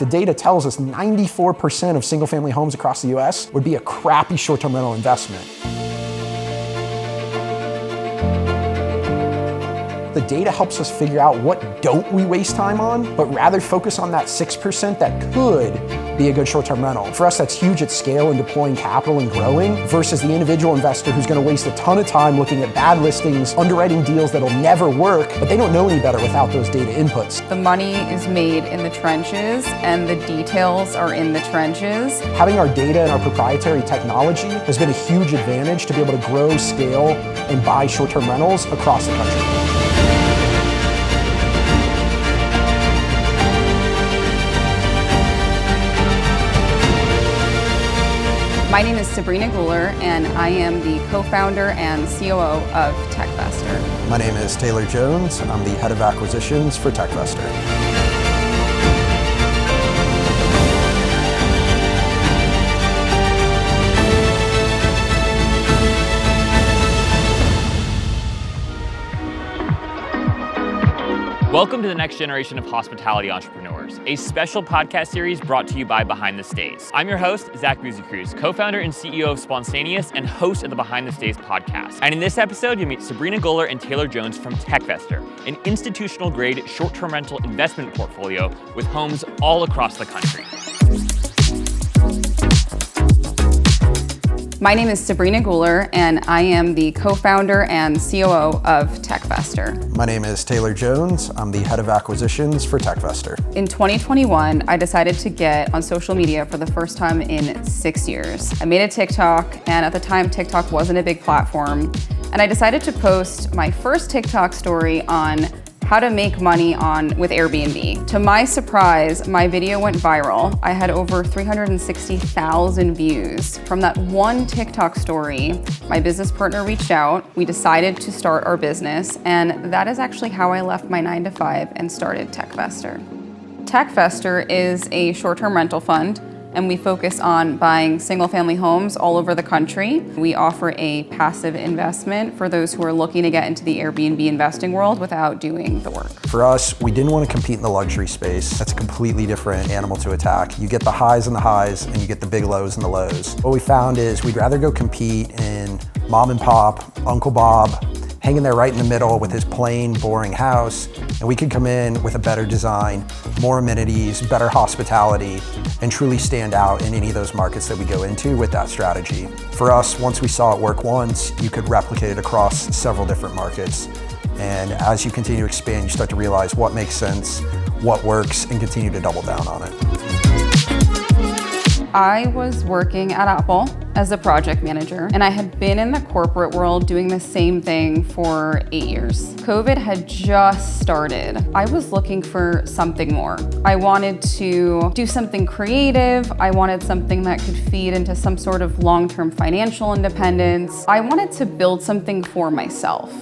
The data tells us 94% of single-family homes across the US would be a crappy short-term rental investment. The data helps us figure out what don't we waste time on, but rather focus on that 6% that could be a good short-term rental. For us, that's huge at scale in deploying capital and growing versus the individual investor who's going to waste a ton of time looking at bad listings, underwriting deals that'll never work, but they don't know any better without those data inputs. The money is made in the trenches and the details are in the trenches. Having our data and our proprietary technology has been a huge advantage to be able to grow, scale, and buy short-term rentals across the country. My name is Sabrina Guler, and I am the co-founder and COO of Techvestor. My name is Taylor Jones, and I'm the head of acquisitions for Techvestor. Welcome to the next generation of hospitality entrepreneurs, a special podcast series brought to you by Behind the Stays. I'm your host, Zach Buzzi-Cruz, co-founder and CEO of Spontaneous and host of the Behind the Stays podcast. And in this episode, you'll meet Sabrina Guler and Taylor Jones from Techvestor, an institutional-grade short-term rental investment portfolio with homes all across the country. My name is Sabrina Guler, and I am the co-founder and COO of Techvestor. My name is Taylor Jones. I'm the head of acquisitions for Techvestor. In 2021, I decided to get on social media for the first time in 6 years. I made a TikTok, and at the time, TikTok wasn't a big platform. And I decided to post my first TikTok story on how to make money with Airbnb. To my surprise, my video went viral. I had over 360,000 views. From that one TikTok story, my business partner reached out. We decided to start our business, and that is actually how I left my 9-to-5 and started Techvestor. Techvestor is a short-term rental fund, and we focus on buying single-family homes all over the country. We offer a passive investment for those who are looking to get into the Airbnb investing world without doing the work. For us, we didn't want to compete in the luxury space. That's a completely different animal to attack. You get the highs and the highs, and you get the big lows and the lows. What we found is we'd rather go compete in mom and pop, Uncle Bob, hanging there right in the middle with his plain, boring house, and we could come in with a better design, more amenities, better hospitality, and truly stand out in any of those markets that we go into with that strategy. For us, once we saw it work once, you could replicate it across several different markets. And as you continue to expand, you start to realize what makes sense, what works, and continue to double down on it. I was working at Apple as a project manager, and I had been in the corporate world doing the same thing for 8 years. COVID had just started. I was looking for something more. I wanted to do something creative. I wanted something that could feed into some sort of long-term financial independence. I wanted to build something for myself.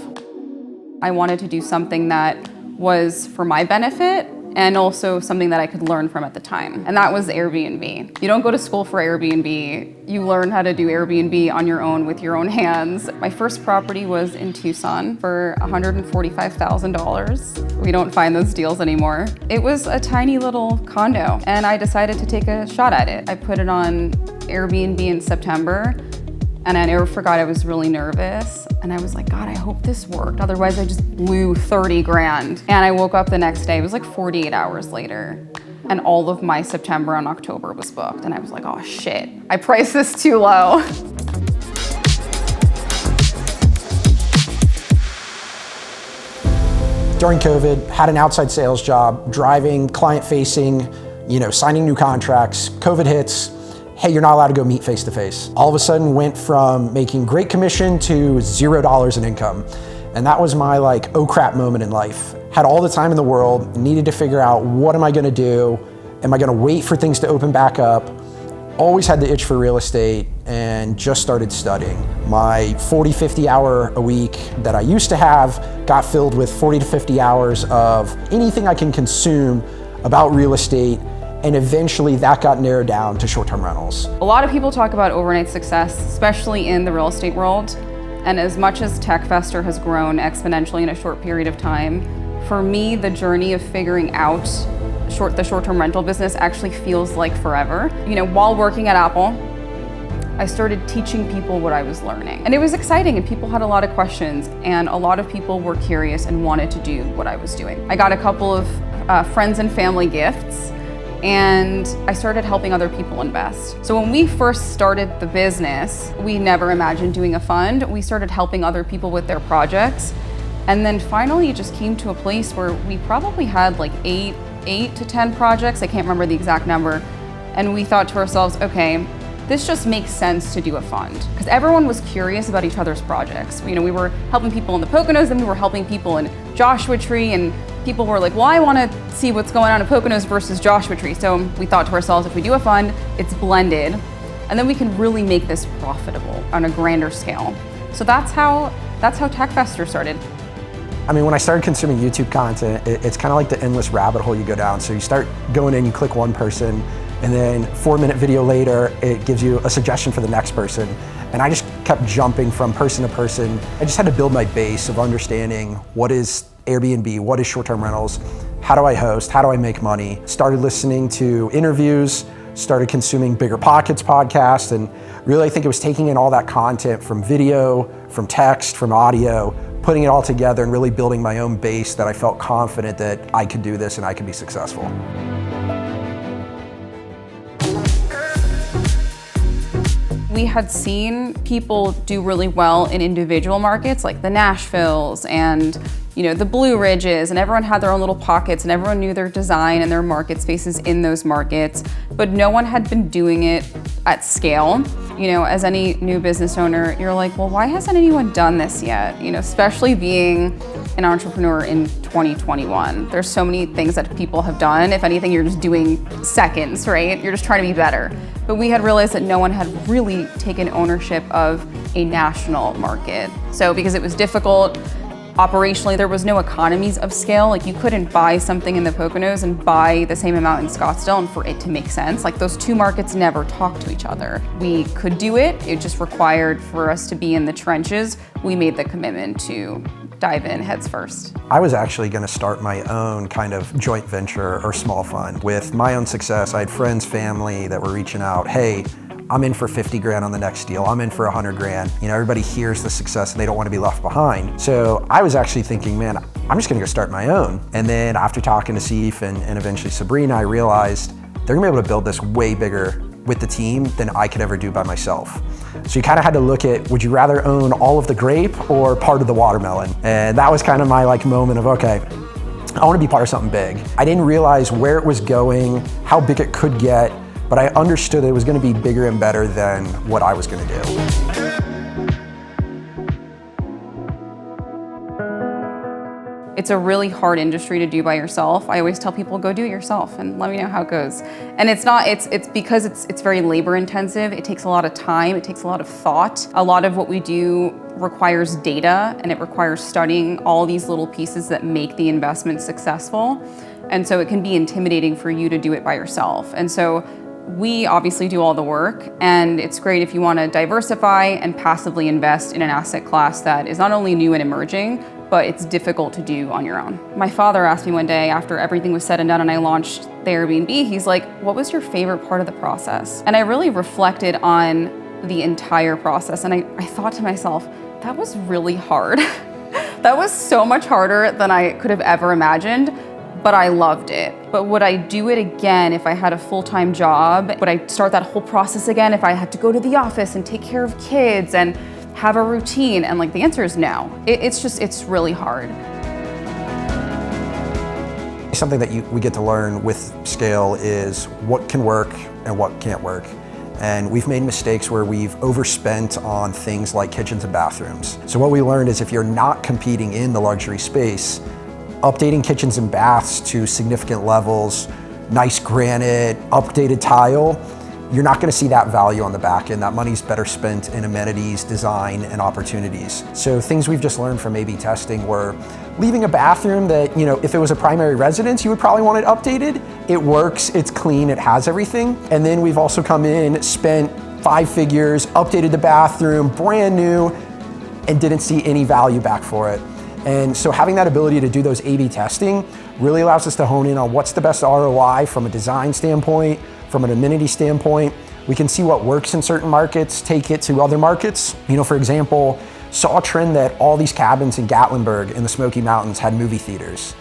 I wanted to do something that was for my benefit and also something that I could learn from at the time. And that was Airbnb. You don't go to school for Airbnb. You learn how to do Airbnb on your own with your own hands. My first property was in Tucson for $145,000. We don't find those deals anymore. It was a tiny little condo, and I decided to take a shot at it. I put it on Airbnb in September, and I never forgot I was really nervous. And I was like, God, I hope this worked. Otherwise, I just blew 30 grand. And I woke up the next day, it was like 48 hours later, and all of my September and October was booked. And I was like, oh shit, I priced this too low. During COVID, had an outside sales job, driving, client-facing, signing new contracts. COVID hits. Hey, you're not allowed to go meet face-to-face. All of a sudden went from making great commission to $0 in income. And that was my oh crap moment in life. Had all the time in the world, needed to figure out what am I gonna do? Am I gonna wait for things to open back up? Always had the itch for real estate and just started studying. My 40, 50 hour a week that I used to have got filled with 40 to 50 hours of anything I can consume about real estate. And eventually that got narrowed down to short-term rentals. A lot of people talk about overnight success, especially in the real estate world. And as much as Techvestor has grown exponentially in a short period of time, for me, the journey of figuring out the short-term rental business actually feels like forever. You know, while working at Apple, I started teaching people what I was learning. And it was exciting, and people had a lot of questions, and a lot of people were curious and wanted to do what I was doing. I got a couple of friends and family gifts, and I started helping other people invest. So when we first started the business, we never imagined doing a fund. We started helping other people with their projects. And then finally it just came to a place where we probably had like eight to 10 projects. I can't remember the exact number. And we thought to ourselves, okay, this just makes sense to do a fund, because everyone was curious about each other's projects. You know, we were helping people in the Poconos, then we were helping people in Joshua Tree, and people were like, well, I want to see what's going on in Poconos versus Joshua Tree. So we thought to ourselves, if we do a fund, it's blended, and then we can really make this profitable on a grander scale. So that's how Techvestor started. I mean, when I started consuming YouTube content, it's kind of like the endless rabbit hole you go down. So you start going in, you click one person, and then 4-minute video later, it gives you a suggestion for the next person. And I just kept jumping from person to person. I just had to build my base of understanding what is Airbnb, what is short-term rentals, how do I host, how do I make money. Started listening to interviews, started consuming Bigger Pockets podcast, and really I think it was taking in all that content from video, from text, from audio, putting it all together and really building my own base that I felt confident that I could do this and I could be successful. We had seen people do really well in individual markets like the Nashvilles and the Blue Ridges, and everyone had their own little pockets and everyone knew their design and their market spaces in those markets, but no one had been doing it at scale. As any new business owner, you're like, well, why hasn't anyone done this yet? Especially being an entrepreneur in 2021. There's so many things that people have done. If anything, you're just doing seconds, right? You're just trying to be better. But we had realized that no one had really taken ownership of a national market. So because it was difficult, operationally, there was no economies of scale. Like, you couldn't buy something in the Poconos and buy the same amount in Scottsdale and for it to make sense. Like, those two markets never talk to each other. We could do it. It just required for us to be in the trenches. We made the commitment to dive in heads first. I was actually going to start my own kind of joint venture or small fund. With my own success, I had friends, family that were reaching out, hey, I'm in for 50 grand on the next deal. I'm in for 100 grand. Everybody hears the success and they don't want to be left behind. So I was actually thinking, man, I'm just gonna go start my own. And then after talking to Seif and eventually Sabrina, I realized they're gonna be able to build this way bigger with the team than I could ever do by myself. So you kind of had to look at, would you rather own all of the grape or part of the watermelon? And that was kind of my moment of, okay, I want to be part of something big. I didn't realize where it was going, how big it could get, but I understood it was going to be bigger and better than what I was going to do. It's a really hard industry to do by yourself. I always tell people, go do it yourself and let me know how it goes. And it's because it's very labor intensive. It takes a lot of time. It takes a lot of thought. A lot of what we do requires data, and it requires studying all these little pieces that make the investment successful. And so it can be intimidating for you to do it by yourself. And so we obviously do all the work, and it's great if you want to diversify and passively invest in an asset class that is not only new and emerging, but it's difficult to do on your own. My father asked me one day after everything was said and done and I launched the Airbnb, he's like, what was your favorite part of the process? And I really reflected on the entire process, and I thought to myself, that was really hard. That was so much harder than I could have ever imagined, but I loved it. But would I do it again if I had a full-time job? Would I start that whole process again if I had to go to the office and take care of kids and have a routine? And the answer is no. It's really hard. Something that we get to learn with scale is what can work and what can't work. And we've made mistakes where we've overspent on things like kitchens and bathrooms. So what we learned is if you're not competing in the luxury space, updating kitchens and baths to significant levels, nice granite, updated tile, you're not going to see that value on the back end. That money's better spent in amenities, design, and opportunities. So things we've just learned from A/B testing were leaving a bathroom that, if it was a primary residence, you would probably want it updated. It works, it's clean, it has everything. And then we've also come in, spent 5 figures, updated the bathroom, brand new, and didn't see any value back for it. And so having that ability to do those A/B testing really allows us to hone in on what's the best ROI from a design standpoint, from an amenity standpoint. We can see what works in certain markets, take it to other markets. For example, saw a trend that all these cabins in Gatlinburg in the Smoky Mountains had movie theaters.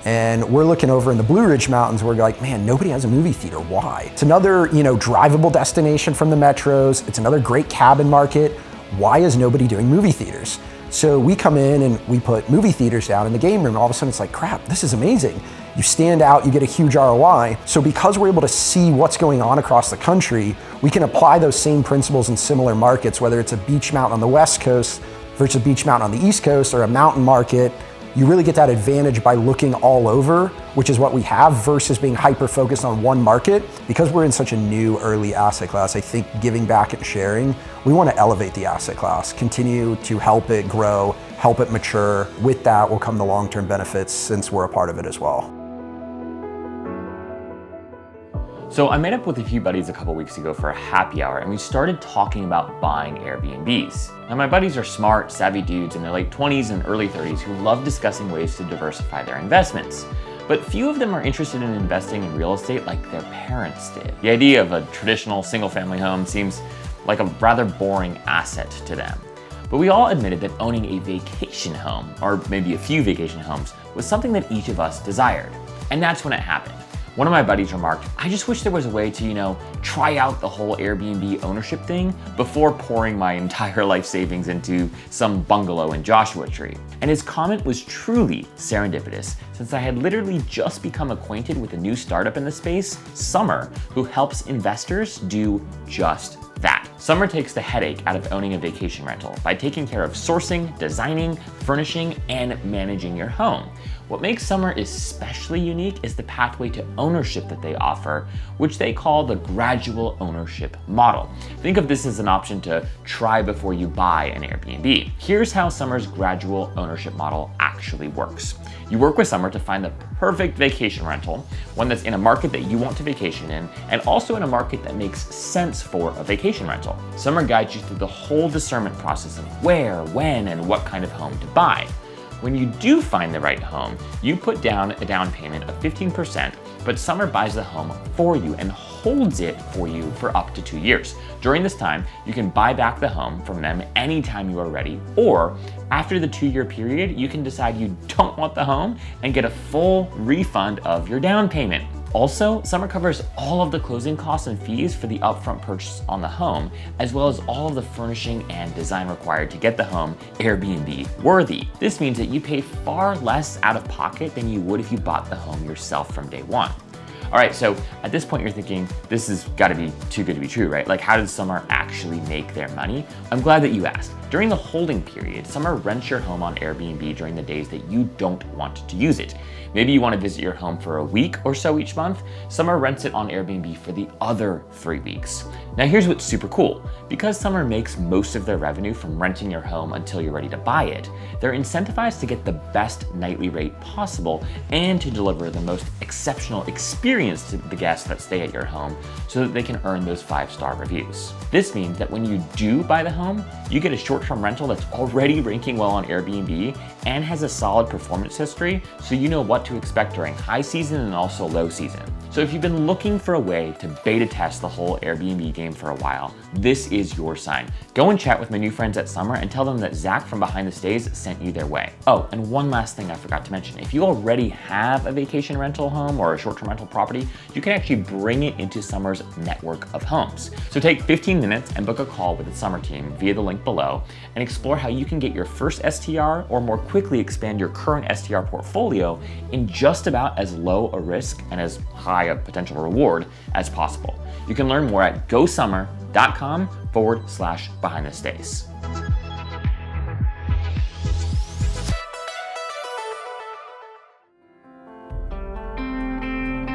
And we're looking over in the Blue Ridge Mountains, we're like, man, nobody has a movie theater, why? It's another, drivable destination from the metros. It's another great cabin market. Why is nobody doing movie theaters? So we come in and we put movie theaters down in the game room, and all of a sudden it's like, crap, this is amazing. You stand out, you get a huge ROI. So because we're able to see what's going on across the country, we can apply those same principles in similar markets, whether it's a beach mountain on the West Coast versus a beach mountain on the East Coast or a mountain market. You really get that advantage by looking all over, which is what we have, versus being hyper-focused on one market. Because we're in such a new early asset class, I think giving back and sharing, we want to elevate the asset class, continue to help it grow, help it mature. With that will come the long-term benefits since we're a part of it as well. So I met up with a few buddies a couple weeks ago for a happy hour, and we started talking about buying Airbnbs. Now my buddies are smart, savvy dudes in their late 20s and early 30s who love discussing ways to diversify their investments. But few of them are interested in investing in real estate like their parents did. The idea of a traditional single-family home seems like a rather boring asset to them. But we all admitted that owning a vacation home, or maybe a few vacation homes, was something that each of us desired. And that's when it happened. One of my buddies remarked, I just wish there was a way to, try out the whole Airbnb ownership thing before pouring my entire life savings into some bungalow in Joshua Tree. And his comment was truly serendipitous, since I had literally just become acquainted with a new startup in the space, Summer, who helps investors do just that. Summer takes the headache out of owning a vacation rental by taking care of sourcing, designing, furnishing, and managing your home. What makes Summer especially unique is the pathway to ownership that they offer, which they call the gradual ownership model. Think of this as an option to try before you buy an Airbnb. Here's how Summer's gradual ownership model actually works. You work with Summer to find the perfect vacation rental, one that's in a market that you want to vacation in, and also in a market that makes sense for a vacation rental. Summer guides you through the whole discernment process of where, when, and what kind of home to buy. When you do find the right home, you put down a down payment of 15%, but Summer buys the home for you and holds it for you for up to 2 years. During this time, you can buy back the home from them anytime you are ready, or after the 2-year period, you can decide you don't want the home and get a full refund of your down payment. Also, Summer covers all of the closing costs and fees for the upfront purchase on the home, as well as all of the furnishing and design required to get the home Airbnb worthy. This means that you pay far less out of pocket than you would if you bought the home yourself from day one. All right, so at this point you're thinking, this has gotta be too good to be true, right? Like, how does Summer actually make their money? I'm glad that you asked. During the holding period, Summer rents your home on Airbnb during the days that you don't want to use it. Maybe you want to visit your home for a week or so each month. Summer rents it on Airbnb for the other 3 weeks. Now here's what's super cool. Because Summer makes most of their revenue from renting your home until you're ready to buy it, they're incentivized to get the best nightly rate possible and to deliver the most exceptional experience to the guests that stay at your home so that they can earn those 5-star reviews. This means that when you do buy the home, you get a short-term rental that's already ranking well on Airbnb and has a solid performance history, so you know what to expect during high season and also low season. So if you've been looking for a way to beta test the whole Airbnb game for a while, this is your sign. Go and chat with my new friends at Summer and tell them that Zach from Behind the Stays sent you their way. Oh, and one last thing I forgot to mention. If you already have a vacation rental home or a short-term rental property, you can actually bring it into Summer's network of homes. So take 15 minutes and book a call with the Summer team via the link below and explore how you can get your first STR or more quickly expand your current STR portfolio in just about as low a risk and as high a potential reward as possible. You can learn more at gosummer.com/behindthestays.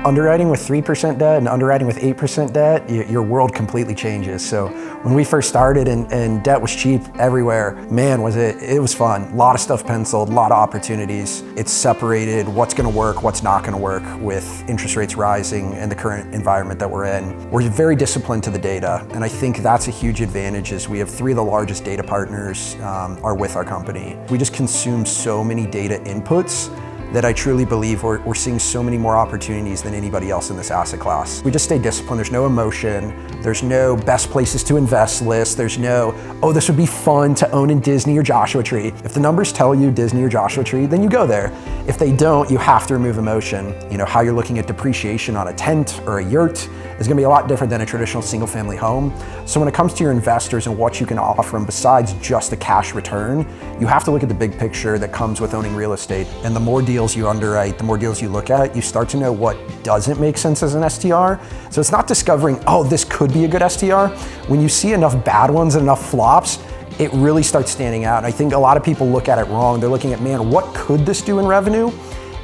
Underwriting with 3% debt and underwriting with 8% debt, your world completely changes. So when we first started and debt was cheap everywhere, man, it was fun. A lot of stuff penciled, a lot of opportunities. It's separated what's gonna work, what's not gonna work with interest rates rising and the current environment that we're in. We're very disciplined to the data, and I think that's a huge advantage is we have 3 of the largest data partners are with our company. We just consume so many data inputs that I truly believe we're seeing so many more opportunities than anybody else in this asset class. We just stay disciplined. There's no emotion. There's no best places to invest list. There's no, oh, this would be fun to own in Disney or Joshua Tree. If the numbers tell you Disney or Joshua Tree, then you go there. If they don't, you have to remove emotion. You know, how you're looking at depreciation on a tent or a yurt is gonna be a lot different than a traditional single family home. So when it comes to your investors and what you can offer them besides just a cash return, you have to look at the big picture that comes with owning real estate. And the more deals you underwrite, the more deals you look at, you start to know what doesn't make sense as an STR. So it's not discovering, oh, this could be a good STR. When you see enough bad ones and enough flops, it really starts standing out. And I think a lot of people look at it wrong. They're looking at, man, what could this do in revenue?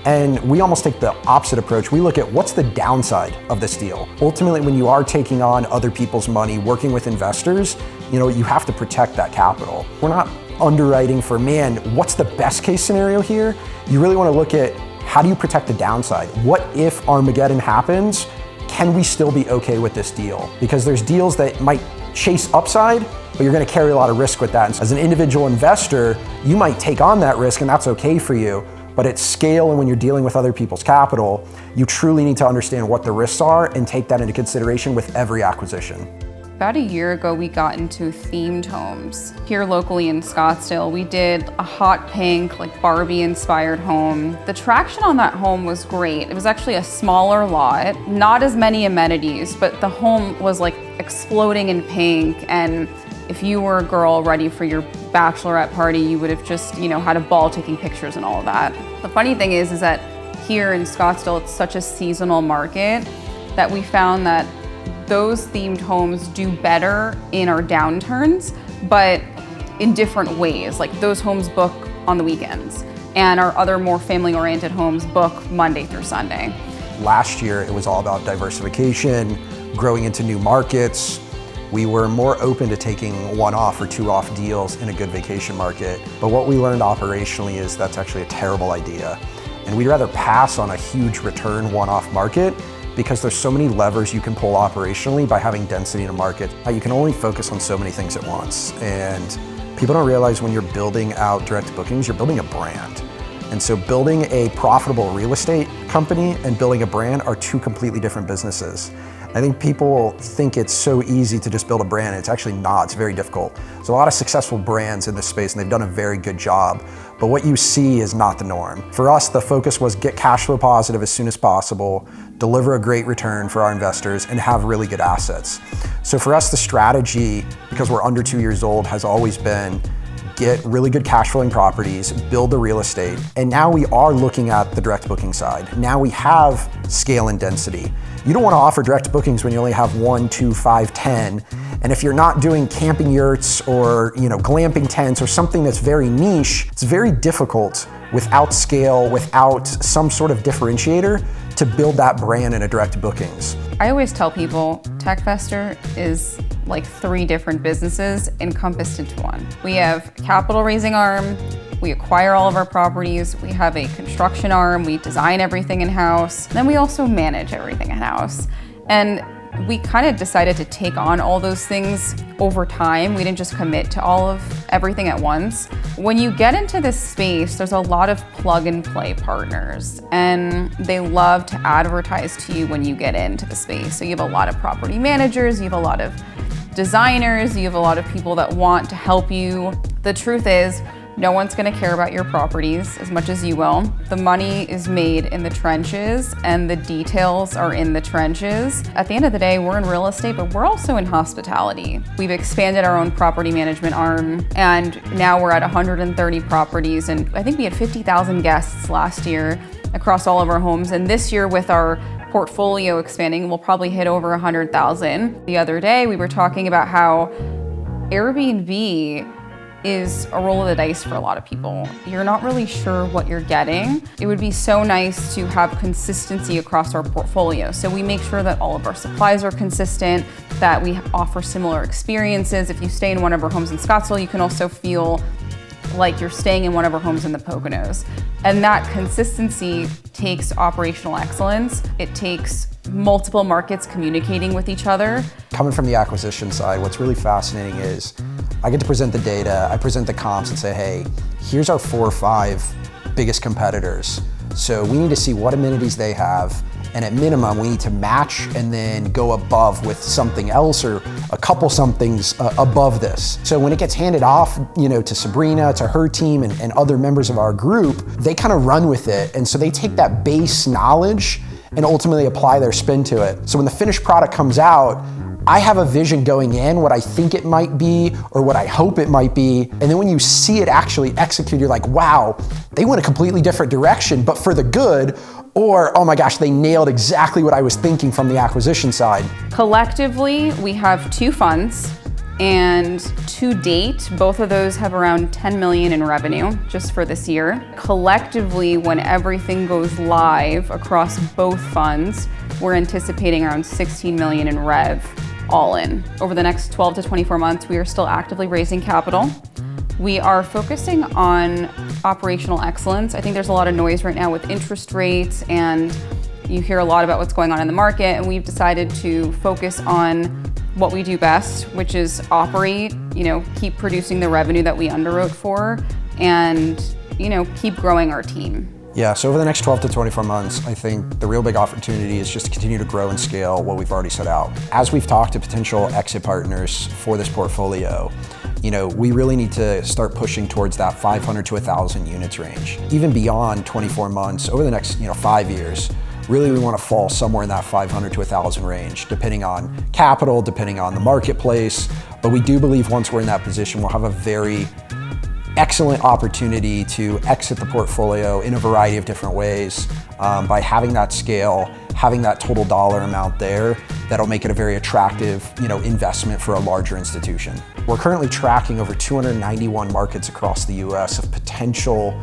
And we almost take the opposite approach. We look at what's the downside of this deal. Ultimately, when you are taking on other people's money, working with investors, you know, you have to protect that capital. We're not underwriting for, man, what's the best case scenario here? You really want to look at how do you protect the downside? What if Armageddon happens? Can we still be okay with this deal? Because there's deals that might chase upside, but you're going to carry a lot of risk with that. And as an individual investor, you might take on that risk and that's okay for you. But at scale and when you're dealing with other people's capital, you truly need to understand what the risks are and take that into consideration with every acquisition. About a year ago, we got into themed homes. Here locally in Scottsdale, we did a hot pink, like Barbie-inspired home. The traction on that home was great. It was actually a smaller lot, not as many amenities, but the home was like exploding in pink. And if you were a girl ready for your bachelorette party, you would have just, you know, had a ball taking pictures and all of that. The funny thing is that here in Scottsdale, it's such a seasonal market that we found that those themed homes do better in our downturns, but in different ways. Like those homes book on the weekends, and our other more family-oriented homes book Monday through Sunday. Last year, it was all about diversification, growing into new markets. We were more open to taking one-off or two-off deals in a good vacation market. But what we learned operationally is that's actually a terrible idea. And we'd rather pass on a huge return one-off market because there's so many levers you can pull operationally by having density in a market. You can only focus on so many things at once. And people don't realize when you're building out direct bookings, you're building a brand. And so building a profitable real estate company and building a brand are two completely different businesses. I think people think it's so easy to just build a brand. It's actually not, it's very difficult. There's a lot of successful brands in this space and they've done a very good job, but what you see is not the norm. For us, the focus was get cash flow positive as soon as possible, deliver a great return for our investors, and have really good assets. So for us, the strategy, because we're under 2 years old, has always been get really good cash flowing properties, build the real estate, and now we are looking at the direct booking side. Now we have scale and density. You don't want to offer direct bookings when you only have 1, 2, 5, 10. And if you're not doing camping yurts or glamping tents or something that's very niche, it's very difficult without scale, without some sort of differentiator to build that brand in a direct bookings. I always tell people Techvestor is like 3 different businesses encompassed into one. We have capital raising arm, we acquire all of our properties, we have a construction arm, we design everything in-house, then we also manage everything in-house. And we kind of decided to take on all those things over time. We didn't just commit to all of everything at once. When you get into this space, there's a lot of plug and play partners, and they love to advertise to you when you get into the space. So you have a lot of property managers, you have a lot of designers, you have a lot of people that want to help you. The truth is, no one's gonna care about your properties as much as you will. The money is made in the trenches and the details are in the trenches. At the end of the day, we're in real estate, but we're also in hospitality. We've expanded our own property management arm, and now we're at 130 properties, and I think we had 50,000 guests last year across all of our homes. And this year with our portfolio expanding, we'll probably hit over 100,000. The other day, we were talking about how Airbnb is a roll of the dice for a lot of people. You're not really sure what you're getting. It would be so nice to have consistency across our portfolio. So we make sure that all of our supplies are consistent, that we offer similar experiences. If you stay in one of our homes in Scottsdale, you can also feel like you're staying in one of our homes in the Poconos. And that consistency takes operational excellence. It takes multiple markets communicating with each other. Coming from the acquisition side, what's really fascinating is I get to present the data, I present the comps and say, hey, here's our 4 or 5 biggest competitors. So we need to see what amenities they have, and at minimum, we need to match and then go above with something else or a couple somethings above this. So when it gets handed off, to Sabrina, to her team and other members of our group, they kind of run with it. And so they take that base knowledge and ultimately apply their spin to it. So when the finished product comes out, I have a vision going in, what I think it might be or what I hope it might be. And then when you see it actually execute, you're like, wow, they went a completely different direction, but for the good. Or, oh my gosh, they nailed exactly what I was thinking from the acquisition side. Collectively, we have 2 funds, and to date, both of those have around 10 million in revenue just for this year. Collectively, when everything goes live across both funds, we're anticipating around 16 million in rev all in. Over the next 12 to 24 months, we are still actively raising capital. We are focusing on operational excellence. I think there's a lot of noise right now with interest rates, and you hear a lot about what's going on in the market, and we've decided to focus on what we do best, which is operate, keep producing the revenue that we underwrote for, and keep growing our team. Yeah, so over the next 12 to 24 months, I think the real big opportunity is just to continue to grow and scale what we've already set out. As we've talked to potential exit partners for this portfolio, we really need to start pushing towards that 500 to 1,000 units range. Even beyond 24 months, over the next 5 years, really we want to fall somewhere in that 500 to 1,000 range, depending on capital, depending on the marketplace. But we do believe once we're in that position, we'll have a very excellent opportunity to exit the portfolio in a variety of different ways by having that scale, having that total dollar amount there, that'll make it a very attractive, investment for a larger institution. We're currently tracking over 291 markets across the US of potential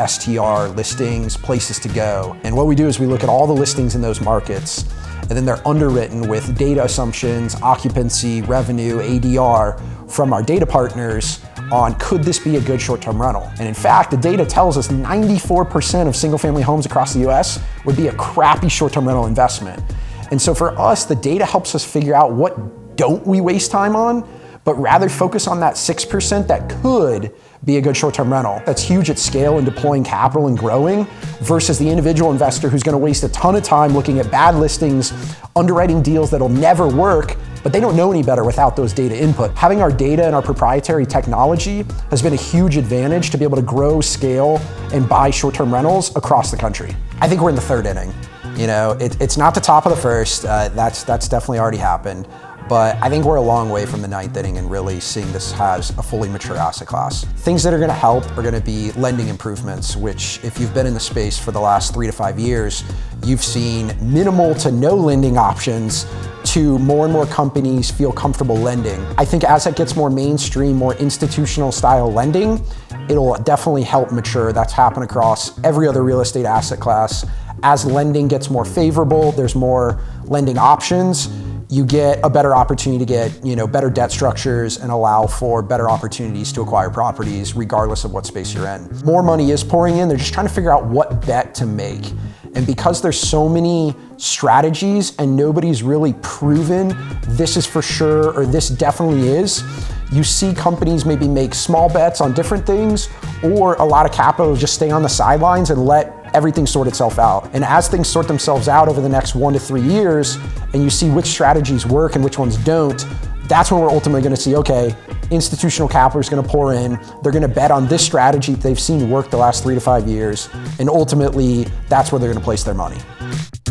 STR listings, places to go. And what we do is we look at all the listings in those markets, and then they're underwritten with data assumptions, occupancy, revenue, ADR from our data partners on could this be a good short-term rental. And in fact, the data tells us 94% of single-family homes across the US would be a crappy short-term rental investment. And so for us, the data helps us figure out what don't we waste time on, but rather focus on that 6% that could be a good short-term rental. That's huge at scale and deploying capital and growing versus the individual investor who's gonna waste a ton of time looking at bad listings, underwriting deals that'll never work, but they don't know any better without those data input. Having our data and our proprietary technology has been a huge advantage to be able to grow, scale, and buy short-term rentals across the country. I think we're in the 3rd inning. It's not the top of the 1st, that's definitely already happened. But I think we're a long way from the 9th inning and really seeing this as a fully mature asset class. Things that are gonna help are gonna be lending improvements, which if you've been in the space for the last 3 to 5 years, you've seen minimal to no lending options to more and more companies feel comfortable lending. I think as it gets more mainstream, more institutional style lending, it'll definitely help mature. That's happened across every other real estate asset class. As lending gets more favorable, there's more lending options, you get a better opportunity to get, better debt structures and allow for better opportunities to acquire properties regardless of what space you're in. More money is pouring in, they're just trying to figure out what bet to make. And because there's so many strategies and nobody's really proven this is for sure or this definitely is, you see companies maybe make small bets on different things or a lot of capital just stay on the sidelines and let everything sort itself out. And as things sort themselves out over the next 1 to 3 years, and you see which strategies work and which ones don't, that's when we're ultimately gonna see, okay, institutional capital is gonna pour in, they're gonna bet on this strategy that they've seen work the last 3 to 5 years, and ultimately, that's where they're gonna place their money.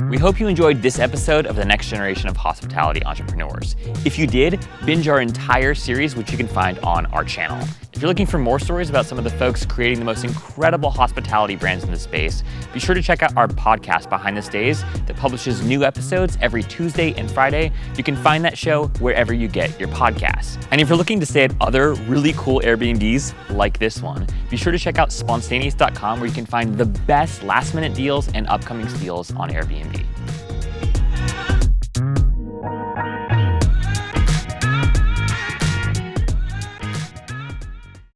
We hope you enjoyed this episode of the Next Generation of Hospitality Entrepreneurs. If you did, binge our entire series, which you can find on our channel. If you're looking for more stories about some of the folks creating the most incredible hospitality brands in the space, be sure to check out our podcast, Behind the Stays, that publishes new episodes every Tuesday and Friday. You can find that show wherever you get your podcasts. And if you're looking to stay at other really cool Airbnbs like this one, be sure to check out spontaneous.com, where you can find the best last-minute deals and upcoming steals on Airbnb.